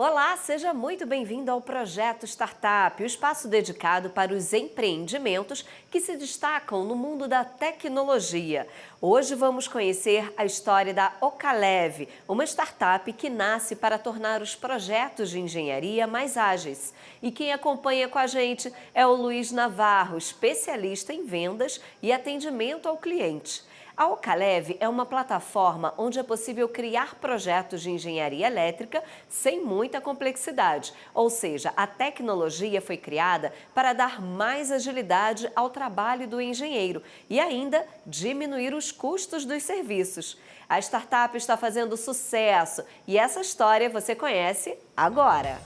Olá, seja muito bem-vindo ao Projeto Startup, o espaço dedicado para os empreendimentos que se destacam no mundo da tecnologia. Hoje vamos conhecer a história da Ocalev, uma startup que nasce para tornar os projetos de engenharia mais ágeis. E quem acompanha com a gente é o Luiz Navarro, especialista em vendas e atendimento ao cliente. A Ocalev é uma plataforma onde é possível criar projetos de engenharia elétrica sem muita complexidade, ou seja, a tecnologia foi criada para dar mais agilidade ao trabalho do engenheiro e ainda diminuir os custos dos serviços. A startup está fazendo sucesso e essa história você conhece agora.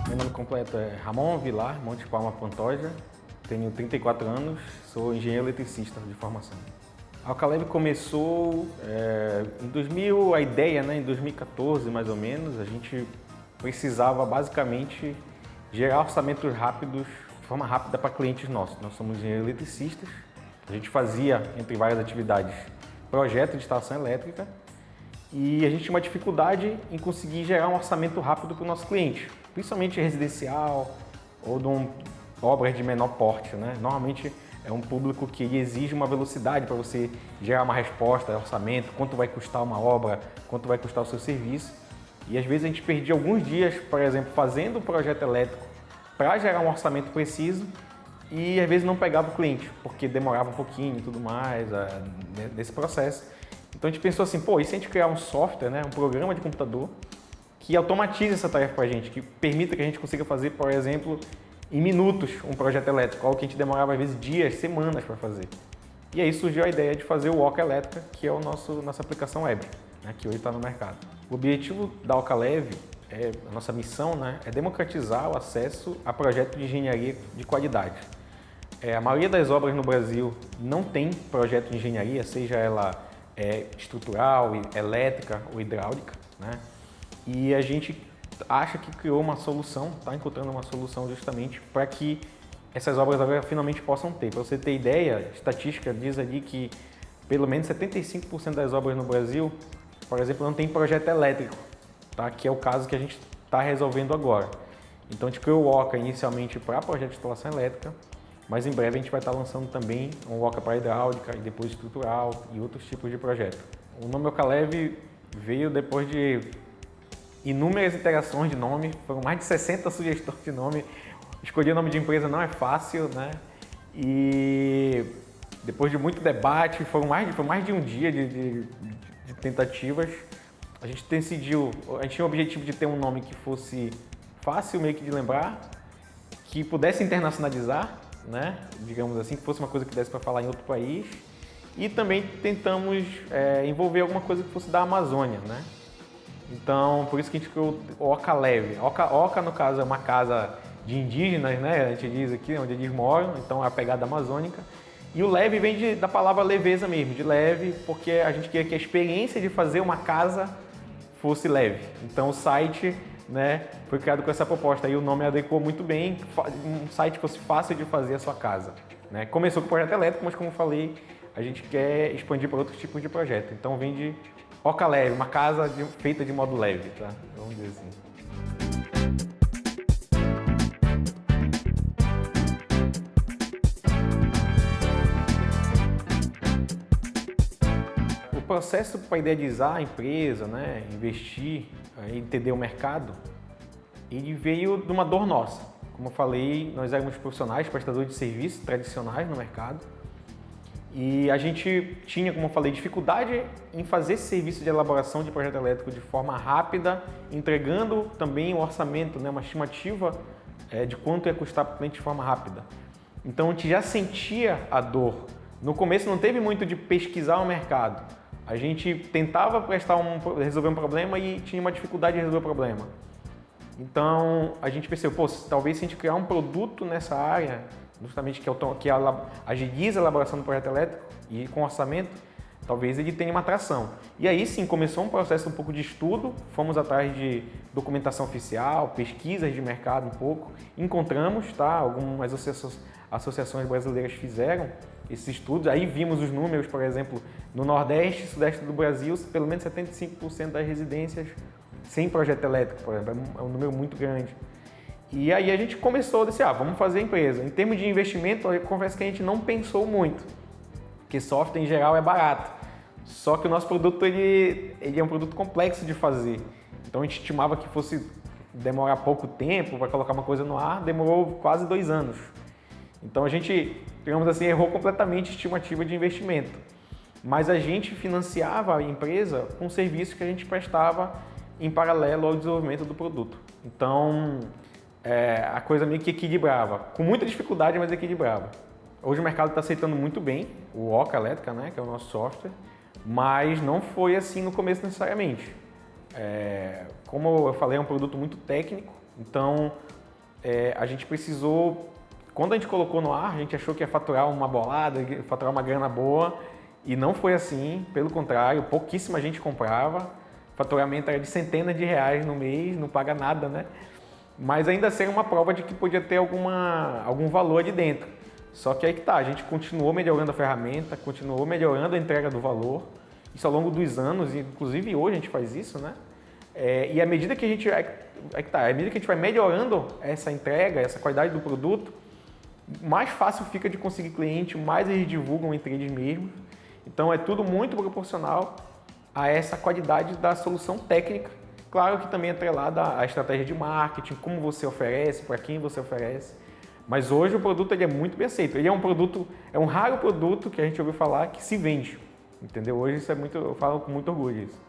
Meu nome completo é Ramon Vilar Monte Palma Pantoja. Tenho 34 anos, sou engenheiro eletricista de formação. A Ocalev começou em 2000, a ideia, em 2014 mais ou menos, a gente precisava basicamente gerar orçamentos rápidos, de forma rápida para clientes nossos. Nós somos engenheiros eletricistas, a gente fazia, entre várias atividades, projeto de instalação elétrica e a gente tinha uma dificuldade em conseguir gerar um orçamento rápido para o nosso cliente, principalmente residencial ou de obras de menor porte, Normalmente é um público que exige uma velocidade para você gerar uma resposta, orçamento, quanto vai custar uma obra, quanto vai custar o seu serviço. E às vezes a gente perdia alguns dias, por exemplo, fazendo um projeto elétrico para gerar um orçamento preciso e às vezes não pegava o cliente, porque demorava um pouquinho e tudo mais nesse processo. Então a gente pensou assim, e se a gente criar um software, um programa de computador que automatize essa tarefa para a gente, que permita que a gente consiga fazer, por exemplo, em minutos um projeto elétrico, algo que a gente demorava às vezes dias, semanas para fazer. E aí surgiu a ideia de fazer o Oca Elétrica, que é nossa aplicação web, que hoje está no mercado. O objetivo da Ocalev, a nossa missão, é democratizar o acesso a projetos de engenharia de qualidade. A maioria das obras no Brasil não tem projeto de engenharia, seja ela estrutural, elétrica ou hidráulica, E a gente acha que criou uma solução, está encontrando uma solução justamente para que essas obras agora finalmente possam ter. Para você ter ideia, a estatística diz ali que pelo menos 75% das obras no Brasil, por exemplo, não tem projeto elétrico, que é o caso que a gente está resolvendo agora. Então a gente criou o Oca inicialmente para projeto de instalação elétrica, mas em breve a gente vai estar lançando também um Oca para hidráulica e depois estrutural e outros tipos de projeto. O nome Ocalev veio depois de inúmeras interações de nome, foram mais de 60 sugestões de nome. Escolher o nome de empresa não é fácil, E depois de muito debate, foi mais de um dia de tentativas, a gente decidiu, a gente tinha o objetivo de ter um nome que fosse fácil meio que de lembrar, que pudesse internacionalizar, Digamos assim, que fosse uma coisa que desse para falar em outro país. E também tentamos envolver alguma coisa que fosse da Amazônia, Então, por isso que a gente criou o Ocalev. Oca, no caso, é uma casa de indígenas, A gente diz aqui, onde eles moram, então é a pegada amazônica. E o leve vem da palavra leveza mesmo, de leve, porque a gente queria que a experiência de fazer uma casa fosse leve. Então, o site, foi criado com essa proposta. E o nome adequou muito bem, um site que fosse fácil de fazer a sua casa. Começou com o projeto elétrico, mas como eu falei, a gente quer expandir para outros tipos de projeto. Então, vem de Ocalev, uma casa feita de modo leve, Vamos dizer assim. O processo para idealizar a empresa, investir, entender o mercado, ele veio de uma dor nossa. Como eu falei, nós éramos profissionais, prestadores de serviços tradicionais no mercado. E a gente tinha, como eu falei, dificuldade em fazer esse serviço de elaboração de projeto elétrico de forma rápida, entregando também um orçamento, uma estimativa de quanto ia custar para o cliente de forma rápida. Então a gente já sentia a dor. No começo não teve muito de pesquisar o mercado. A gente tentava resolver um problema e tinha uma dificuldade de resolver o problema. Então a gente percebeu, talvez se a gente criar um produto nessa área, justamente que agiliza a elaboração do projeto elétrico e com orçamento, talvez ele tenha uma atração. E aí sim, começou um processo um pouco de estudo, fomos atrás de documentação oficial, pesquisas de mercado um pouco, encontramos, algumas associações brasileiras fizeram esses estudos, aí vimos os números, por exemplo, No Nordeste e Sudeste do Brasil, pelo menos 75% das residências sem projeto elétrico, por exemplo, é um número muito grande. E aí a gente começou a dizer, vamos fazer a empresa. Em termos de investimento, eu confesso que a gente não pensou muito, porque software em geral é barato. Só que o nosso produto ele é um produto complexo de fazer. Então a gente estimava que fosse demorar pouco tempo para colocar uma coisa no ar, demorou quase 2 anos. Então a gente, digamos assim, errou completamente a estimativa de investimento. Mas a gente financiava a empresa com serviços que a gente prestava em paralelo ao desenvolvimento do produto. Então a coisa meio que equilibrava, com muita dificuldade, mas equilibrava. Hoje o mercado está aceitando muito bem o Oca Elétrica, né, que é o nosso software, mas não foi assim no começo necessariamente. Como eu falei, é um produto muito técnico, então a gente precisou, quando a gente colocou no ar, a gente achou que ia faturar uma bolada, ia faturar uma grana boa, e não foi assim, pelo contrário, pouquíssima gente comprava, o faturamento era de centenas de reais no mês, não paga nada, né? Mas ainda assim uma prova de que podia ter algum valor ali dentro. Só que aí que tá, a gente continuou melhorando a ferramenta, continuou melhorando a entrega do valor, isso ao longo dos anos, e inclusive hoje a gente faz isso, né? E à medida que a gente vai melhorando essa entrega, essa qualidade do produto, mais fácil fica de conseguir cliente, mais eles divulgam entre eles mesmos. Então é tudo muito proporcional a essa qualidade da solução técnica. Claro que também é atrelada à estratégia de marketing, como você oferece, para quem você oferece. Mas hoje o produto ele é muito bem aceito. Ele é um raro produto que a gente ouviu falar que se vende. Entendeu? Hoje isso eu falo com muito orgulho isso.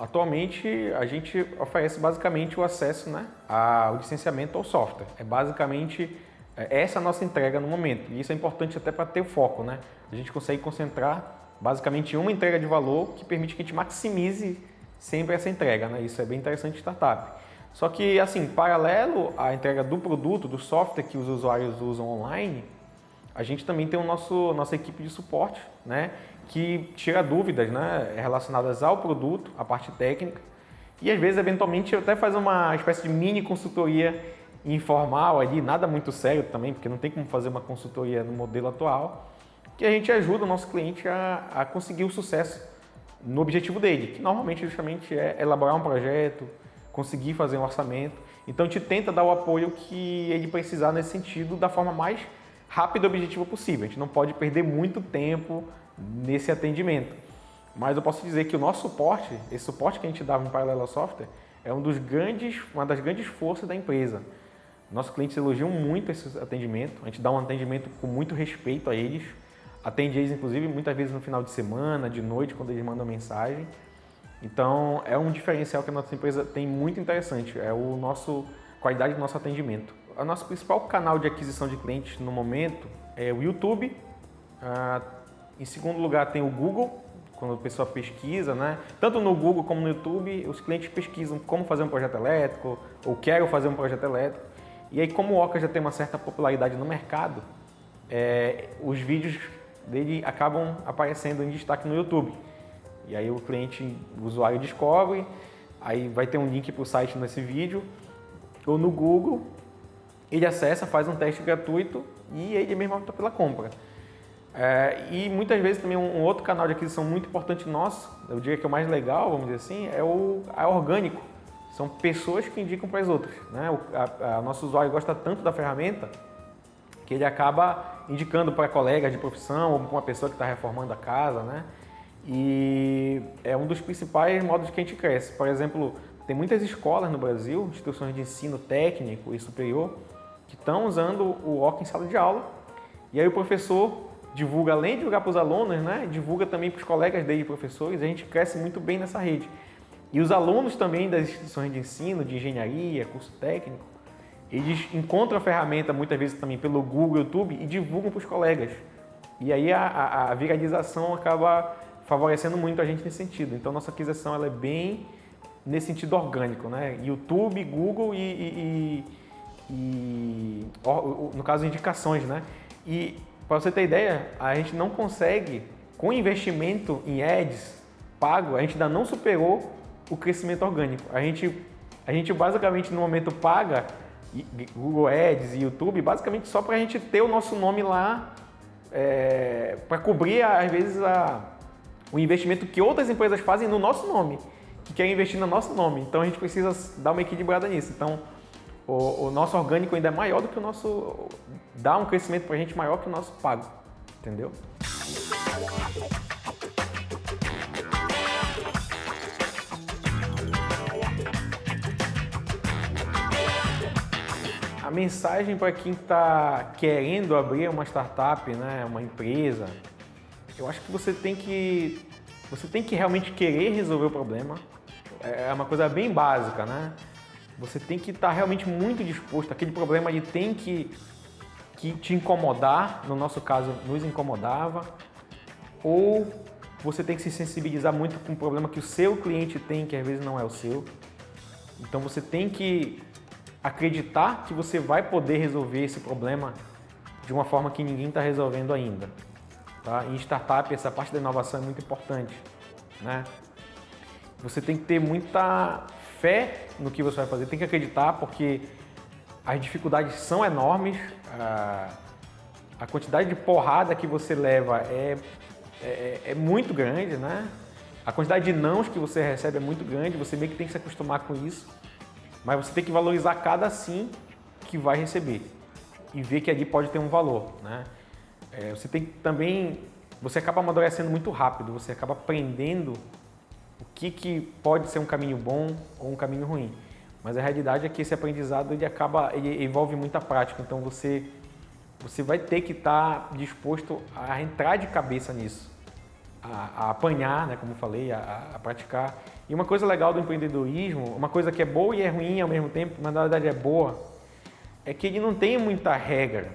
Atualmente, a gente oferece basicamente o acesso, né, ao licenciamento ao software. É basicamente essa a nossa entrega no momento. E isso é importante até para ter foco, né? A gente consegue concentrar basicamente em uma entrega de valor que permite que a gente maximize sempre essa entrega, né? Isso é bem interessante em startup. Só que, assim, paralelo à entrega do produto, do software que os usuários usam online, a gente também tem nossa equipe de suporte, né, que tira dúvidas, né, relacionadas ao produto, à parte técnica, e às vezes, eventualmente, até faz uma espécie de mini consultoria informal ali, nada muito sério também, porque não tem como fazer uma consultoria no modelo atual, que a gente ajuda o nosso cliente a conseguir o sucesso no objetivo dele, que normalmente justamente é elaborar um projeto, conseguir fazer um orçamento. Então a gente tenta dar o apoio que ele precisar nesse sentido da forma mais rápida e objetiva possível. A gente não pode perder muito tempo nesse atendimento. Mas eu posso dizer que o nosso suporte, esse suporte que a gente dava em paralelo ao software, é uma das grandes forças da empresa. Nossos clientes elogiam muito esse atendimento, a gente dá um atendimento com muito respeito a eles, atende eles inclusive muitas vezes no final de semana, de noite, quando eles mandam mensagem. Então é um diferencial que a nossa empresa tem muito interessante, é a qualidade do nosso atendimento. O nosso principal canal de aquisição de clientes no momento é o YouTube. Em segundo lugar tem o Google, quando a pessoa pesquisa, né? Tanto no Google como no YouTube, os clientes pesquisam como fazer um projeto elétrico ou quero fazer um projeto elétrico. E aí, como o Oca já tem uma certa popularidade no mercado, os vídeos dele acabam aparecendo em destaque no YouTube. E aí o usuário descobre, aí vai ter um link para o site nesse vídeo, ou no Google, ele acessa, faz um teste gratuito e ele mesmo opta pela compra. E muitas vezes também um outro canal de aquisição muito importante nosso, eu diria que é o mais legal, vamos dizer assim, é o orgânico. São pessoas que indicam para as outras, né? O nosso usuário gosta tanto da ferramenta que ele acaba indicando para colegas de profissão ou para uma pessoa que está reformando a casa, né? E é um dos principais modos que a gente cresce. Por exemplo, tem muitas escolas no Brasil, instituições de ensino técnico e superior, que estão usando o Oca em sala de aula. E aí o professor divulga, além de divulgar para os alunos, né, divulga também para os colegas dele, professores, e a gente cresce muito bem nessa rede. E os alunos também das instituições de ensino, de engenharia, curso técnico, eles encontram a ferramenta muitas vezes também pelo Google, YouTube e divulgam para os colegas. E aí a viralização acaba favorecendo muito a gente nesse sentido. Então nossa aquisição ela é bem nesse sentido orgânico, né? YouTube, Google no caso indicações, né? E para você ter ideia, a gente não consegue, com investimento em ads pago, a gente ainda não superou o crescimento orgânico. A gente A gente basicamente no momento paga Google Ads e YouTube basicamente só para a gente ter o nosso nome lá, para cobrir às vezes o investimento que outras empresas fazem no nosso nome, que querem investir no nosso nome. Então a gente precisa dar uma equilibrada nisso. Então o nosso orgânico ainda é maior do que o nosso, dá um crescimento para a gente maior que o nosso pago, entendeu? A mensagem para quem está querendo abrir uma startup, né, uma empresa, eu acho que você tem que realmente querer resolver o problema. É uma coisa bem básica, né? Você tem que estar realmente muito disposto. Aquele problema de tem que te incomodar, no nosso caso nos incomodava, ou você tem que se sensibilizar muito com o problema que o seu cliente tem, que às vezes não é o seu. Então você tem que acreditar que você vai poder resolver esse problema de uma forma que ninguém está resolvendo ainda. Tá? Em startup, essa parte da inovação é muito importante, né? Você tem que ter muita fé no que você vai fazer, tem que acreditar, porque as dificuldades são enormes, a quantidade de porrada que você leva é muito grande, né? A quantidade de nãos que você recebe é muito grande, você meio que tem que se acostumar com isso. Mas você tem que valorizar cada sim que vai receber e ver que ali pode ter um valor, né? Você tem que também, você acaba amadurecendo muito rápido, você acaba aprendendo o que pode ser um caminho bom ou um caminho ruim. Mas a realidade é que esse aprendizado ele envolve muita prática, então você vai ter que estar disposto a entrar de cabeça nisso, a apanhar, né, como eu falei, a praticar. E uma coisa legal do empreendedorismo, uma coisa que é boa e é ruim ao mesmo tempo, mas na verdade é boa, é que ele não tem muita regra.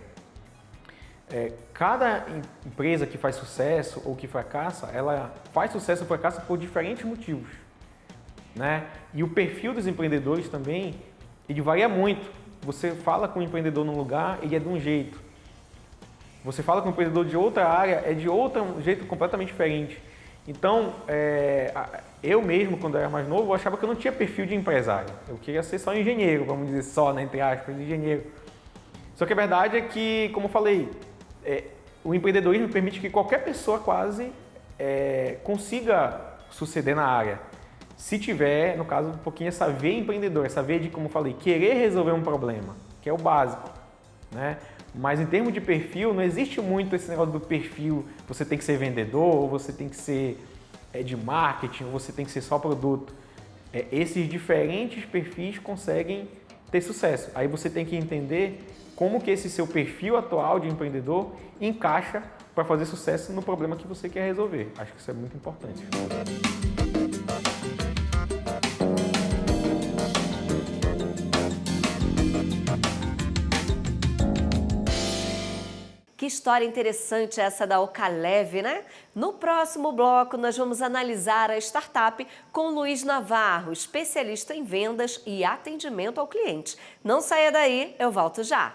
Cada empresa que faz sucesso ou que fracassa, ela faz sucesso ou fracassa por diferentes motivos, né? E o perfil dos empreendedores também, ele varia muito. Você fala com um empreendedor num lugar, ele é de um jeito. Você fala com um empreendedor de outra área, é de outro jeito completamente diferente. Então, eu mesmo, quando eu era mais novo, eu achava que eu não tinha perfil de empresário. Eu queria ser só engenheiro, vamos dizer só, né, entre aspas, engenheiro. Só que a verdade é que, como eu falei, o empreendedorismo permite que qualquer pessoa quase consiga suceder na área. Se tiver, no caso, um pouquinho essa veia empreendedora, essa veia de, como eu falei, querer resolver um problema, que é o básico, né? Mas em termos de perfil, não existe muito esse negócio do perfil, você tem que ser vendedor, ou você tem que ser de marketing, ou você tem que ser só produto. Esses diferentes perfis conseguem ter sucesso. Aí você tem que entender como que esse seu perfil atual de empreendedor encaixa para fazer sucesso no problema que você quer resolver. Acho que isso é muito importante. Que história interessante essa da Ocalev, né? No próximo bloco, nós vamos analisar a startup com Luiz Navarro, especialista em vendas e atendimento ao cliente. Não saia daí, eu volto já.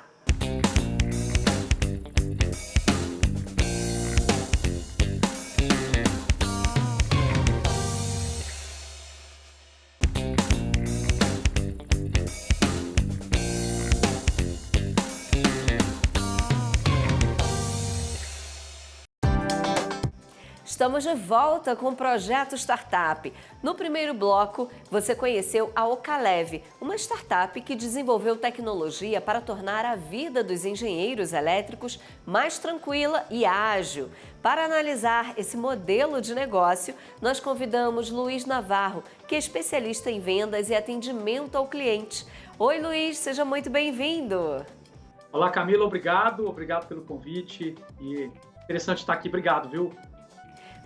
Estamos de volta com o Projeto Startup. No primeiro bloco, você conheceu a Ocalev, uma startup que desenvolveu tecnologia para tornar a vida dos engenheiros elétricos mais tranquila e ágil. Para analisar esse modelo de negócio, nós convidamos Luiz Navarro, que é especialista em vendas e atendimento ao cliente. Oi, Luiz, seja muito bem-vindo. Olá, Camila, obrigado pelo convite e interessante estar aqui, obrigado, viu?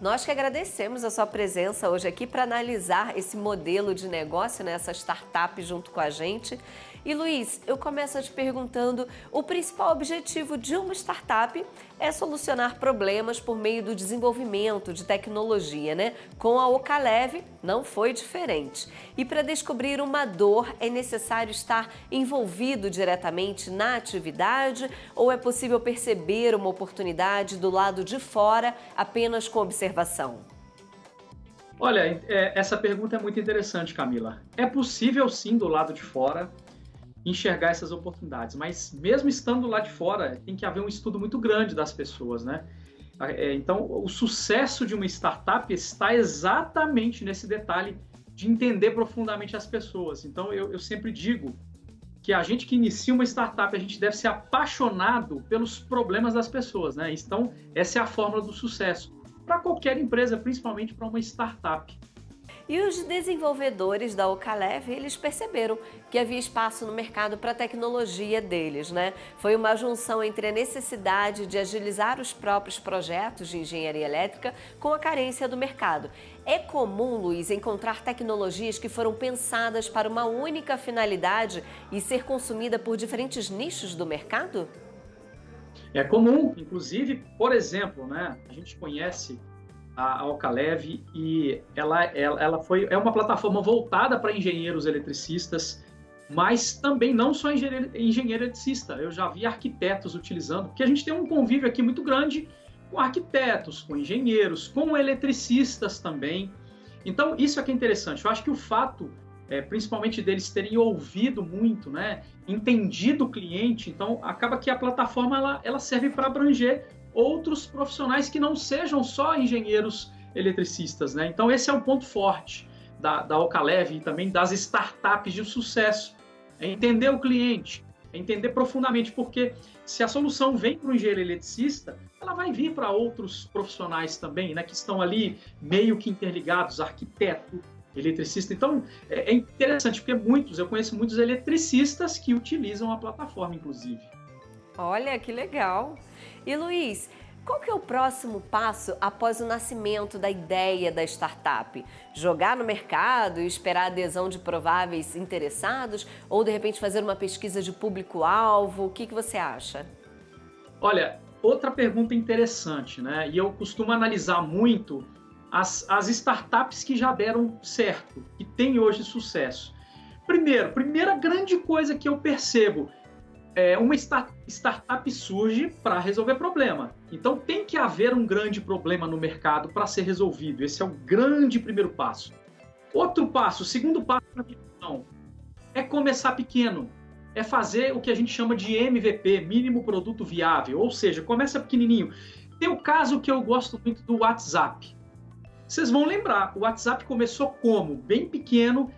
Nós que agradecemos a sua presença hoje aqui para analisar esse modelo de negócio, né, essa startup junto com a gente. E Luiz, eu começo te perguntando, o principal objetivo de uma startup é solucionar problemas por meio do desenvolvimento de tecnologia, né? Com a Ocalev não foi diferente. E para descobrir uma dor é necessário estar envolvido diretamente na atividade ou é possível perceber uma oportunidade do lado de fora apenas com observação? Olha, essa pergunta é muito interessante, Camila. É possível, sim, do lado de fora, enxergar essas oportunidades, mas mesmo estando lá de fora, tem que haver um estudo muito grande das pessoas, né? Então, o sucesso de uma startup está exatamente nesse detalhe de entender profundamente as pessoas. Então, eu sempre digo que a gente que inicia uma startup, a gente deve ser apaixonado pelos problemas das pessoas, né? Então, essa é a fórmula do sucesso para qualquer empresa, principalmente para uma startup. E os desenvolvedores da Ocalev, eles perceberam que havia espaço no mercado para a tecnologia deles, né? Foi uma junção entre a necessidade de agilizar os próprios projetos de engenharia elétrica com a carência do mercado. É comum, Luiz, encontrar tecnologias que foram pensadas para uma única finalidade e ser consumida por diferentes nichos do mercado? É comum, inclusive, por exemplo, né? A gente conhece a Ocalev e ela é uma plataforma voltada para engenheiros eletricistas, mas também não só engenheiro eletricista. Eu já vi arquitetos utilizando, porque a gente tem um convívio aqui muito grande com arquitetos, com engenheiros, com eletricistas também. Então, isso aqui é interessante. Eu acho que o fato, principalmente deles terem ouvido muito, né, entendido o cliente, então acaba que a plataforma ela serve para abranger outros profissionais que não sejam só engenheiros eletricistas, né? Então esse é um ponto forte da Ocalev e também das startups de sucesso, é entender o cliente, é entender profundamente, porque se a solução vem para o engenheiro eletricista, ela vai vir para outros profissionais também, né? Que estão ali meio que interligados, arquiteto, eletricista. Então é interessante, porque eu conheço muitos eletricistas que utilizam a plataforma, inclusive. Olha, que legal! E Luiz, qual que é o próximo passo após o nascimento da ideia da startup? Jogar no mercado e esperar a adesão de prováveis interessados? Ou, de repente, fazer uma pesquisa de público-alvo? O que você acha? Olha, outra pergunta interessante, né? E eu costumo analisar muito as startups que já deram certo, que têm hoje sucesso. Primeira grande coisa que eu percebo, uma startup surge para resolver problema. Então, tem que haver um grande problema no mercado para ser resolvido. Esse é o grande primeiro passo. O segundo passo na minha visão, é começar pequeno. É fazer o que a gente chama de MVP, mínimo produto viável. Ou seja, começa pequenininho. Tem o caso que eu gosto muito do WhatsApp. Vocês vão lembrar, o WhatsApp começou como? Bem pequeno,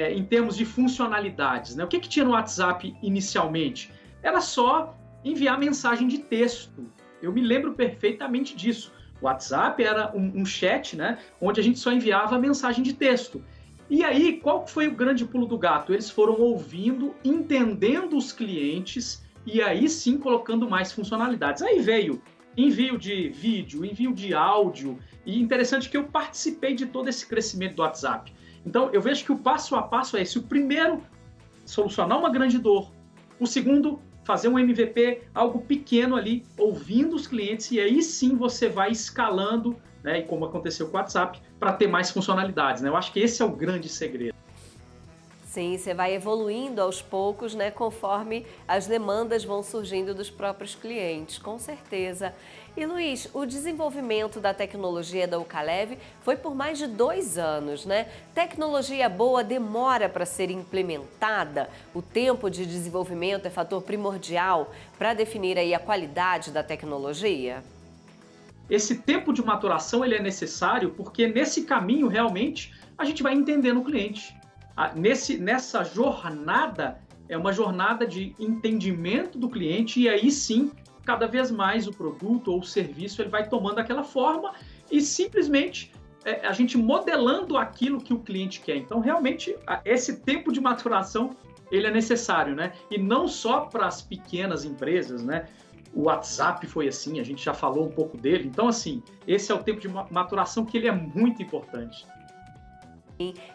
em termos de funcionalidades, né? O que tinha no WhatsApp inicialmente? Era só enviar mensagem de texto. Eu me lembro perfeitamente disso. O WhatsApp era um chat, né? Onde a gente só enviava mensagem de texto. E aí, qual foi o grande pulo do gato? Eles foram ouvindo, entendendo os clientes e aí sim colocando mais funcionalidades. Aí veio envio de vídeo, envio de áudio, e interessante que eu participei de todo esse crescimento do WhatsApp. Então, eu vejo que o passo a passo é esse. O primeiro, solucionar uma grande dor. O segundo, fazer um MVP, algo pequeno ali, ouvindo os clientes, e aí sim você vai escalando, né, e como aconteceu com o WhatsApp, para ter mais funcionalidades, né? Eu acho que esse é o grande segredo. Sim, você vai evoluindo aos poucos, né, conforme as demandas vão surgindo dos próprios clientes, com certeza. E Luiz, o desenvolvimento da tecnologia da Ocalev foi por mais de 2 anos, né? Tecnologia boa demora para ser implementada? O tempo de desenvolvimento é fator primordial para definir aí a qualidade da tecnologia? Esse tempo de maturação ele é necessário porque nesse caminho realmente a gente vai entendendo o cliente. Nessa jornada, é uma jornada de entendimento do cliente e aí sim, cada vez mais o produto ou o serviço ele vai tomando aquela forma e simplesmente a gente modelando aquilo que o cliente quer. Então, realmente, esse tempo de maturação ele é necessário, né? E não só para as pequenas empresas, né? O WhatsApp foi assim, a gente já falou um pouco dele. Então, assim, esse é o tempo de maturação que ele é muito importante.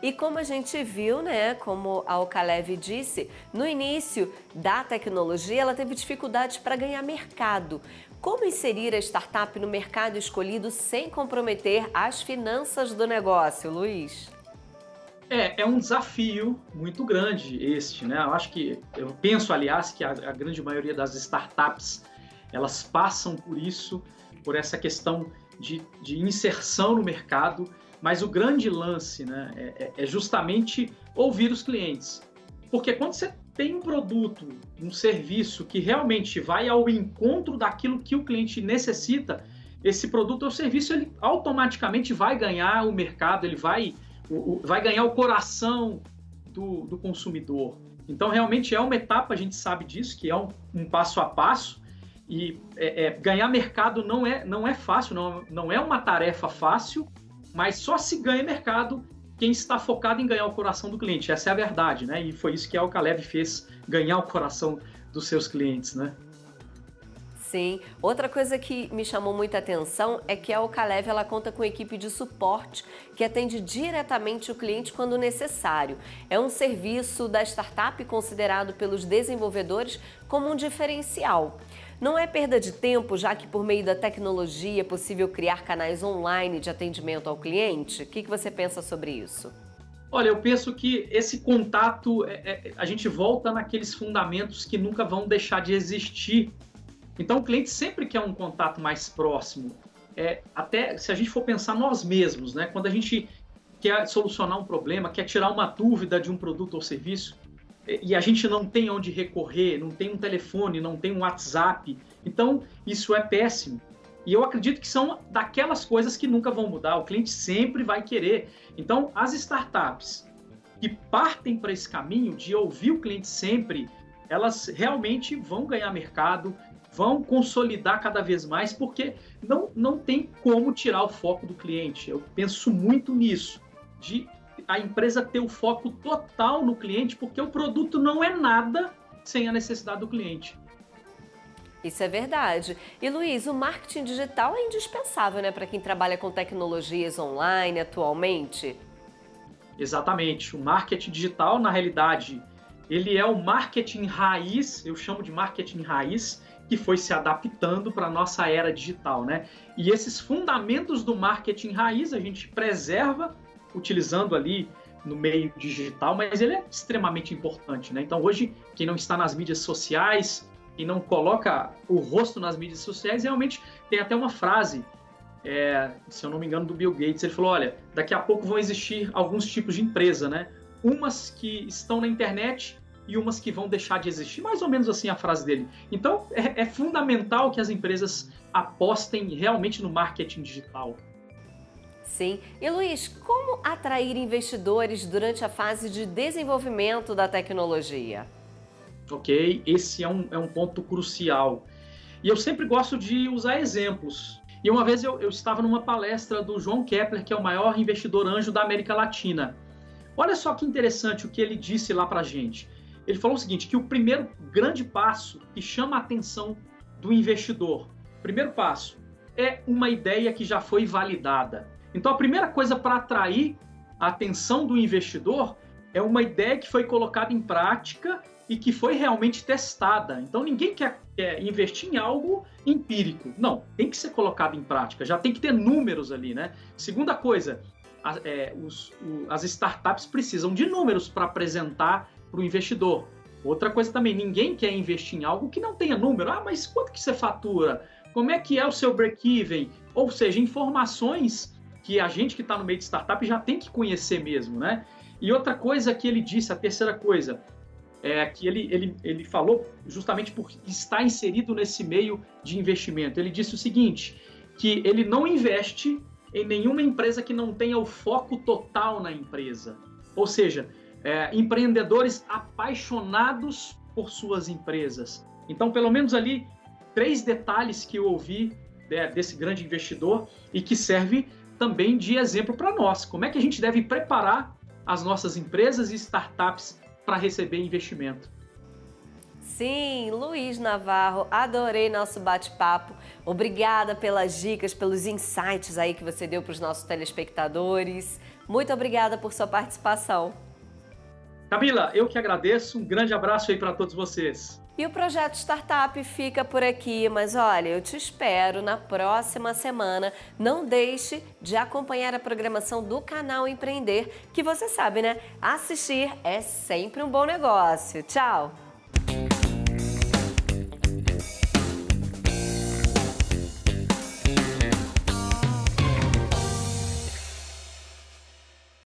E como a gente viu, né, como a Ocalev disse, no início da tecnologia ela teve dificuldades para ganhar mercado. Como inserir a startup no mercado escolhido sem comprometer as finanças do negócio, Luiz? É um desafio muito grande este, né? Eu penso, aliás, que a grande maioria das startups, elas passam por isso, por essa questão de inserção no mercado. Mas o grande lance, né, é justamente ouvir os clientes. Porque quando você tem um produto, um serviço que realmente vai ao encontro daquilo que o cliente necessita, esse produto ou serviço, ele automaticamente vai ganhar o mercado, ele vai ganhar o coração do consumidor. Então, realmente é uma etapa, a gente sabe disso, que é um passo a passo, e ganhar mercado não é fácil, não é uma tarefa fácil, mas só se ganha mercado quem está focado em ganhar o coração do cliente. Essa é a verdade, né? E foi isso que a Alcalev fez, ganhar o coração dos seus clientes, né? Sim. Outra coisa que me chamou muita atenção é que a Alcalev ela conta com equipe de suporte que atende diretamente o cliente quando necessário. É um serviço da startup considerado pelos desenvolvedores como um diferencial. Não é perda de tempo, já que por meio da tecnologia é possível criar canais online de atendimento ao cliente? O que você pensa sobre isso? Olha, eu penso que esse contato, a gente volta naqueles fundamentos que nunca vão deixar de existir. Então, o cliente sempre quer um contato mais próximo. Até se a gente for pensar nós mesmos, né? Quando a gente quer solucionar um problema, quer tirar uma dúvida de um produto ou serviço, e a gente não tem onde recorrer, não tem um telefone, não tem um WhatsApp, então isso é péssimo. E eu acredito que são daquelas coisas que nunca vão mudar, o cliente sempre vai querer. Então, as startups que partem para esse caminho de ouvir o cliente sempre, elas realmente vão ganhar mercado, vão consolidar cada vez mais, porque não tem como tirar o foco do cliente. Eu penso muito nisso, de a empresa ter o foco total no cliente, porque o produto não é nada sem a necessidade do cliente. Isso é verdade. E Luiz, o marketing digital é indispensável, né, para quem trabalha com tecnologias online atualmente? Exatamente. O marketing digital, na realidade, ele é o marketing raiz, eu chamo de marketing raiz, que foi se adaptando para a nossa era digital, né? E esses fundamentos do marketing raiz a gente preserva utilizando ali no meio digital, mas ele é extremamente importante, né? Então, hoje, quem não está nas mídias sociais, quem não coloca o rosto nas mídias sociais, realmente tem até uma frase, se eu não me engano, do Bill Gates. Ele falou, olha, daqui a pouco vão existir alguns tipos de empresa, né? Umas que estão na internet e umas que vão deixar de existir, mais ou menos assim a frase dele. Então, é fundamental que as empresas apostem realmente no marketing digital. Sim. E Luiz, como atrair investidores durante a fase de desenvolvimento da tecnologia? Ok, esse é um ponto crucial. E eu sempre gosto de usar exemplos. E uma vez eu estava numa palestra do João Kepler, que é o maior investidor anjo da América Latina. Olha só que interessante o que ele disse lá pra gente. Ele falou o seguinte, que o primeiro grande passo que chama a atenção do investidor, primeiro passo, é uma ideia que já foi validada. Então, a primeira coisa para atrair a atenção do investidor é uma ideia que foi colocada em prática e que foi realmente testada. Então, ninguém quer investir em algo empírico. Não, tem que ser colocado em prática, já tem que ter números ali, né? Segunda coisa, as startups precisam de números para apresentar para o investidor. Outra coisa também, ninguém quer investir em algo que não tenha número. Ah, mas quanto que você fatura? Como é que é o seu break-even? Ou seja, informações que a gente que está no meio de startup já tem que conhecer mesmo, né? E outra coisa que ele disse, a terceira coisa, é que ele falou justamente por estar inserido nesse meio de investimento. Ele disse o seguinte, que ele não investe em nenhuma empresa que não tenha o foco total na empresa. Ou seja, empreendedores apaixonados por suas empresas. Então, pelo menos ali, 3 detalhes que eu ouvi desse grande investidor e que serve também de exemplo para nós. Como é que a gente deve preparar as nossas empresas e startups para receber investimento? Sim, Luiz Navarro, adorei nosso bate-papo. Obrigada pelas dicas, pelos insights aí que você deu para os nossos telespectadores. Muito obrigada por sua participação. Camila, eu que agradeço. Um grande abraço aí para todos vocês. E o Projeto Startup fica por aqui, mas olha, eu te espero na próxima semana. Não deixe de acompanhar a programação do canal Empreender, que você sabe, né? Assistir é sempre um bom negócio. Tchau!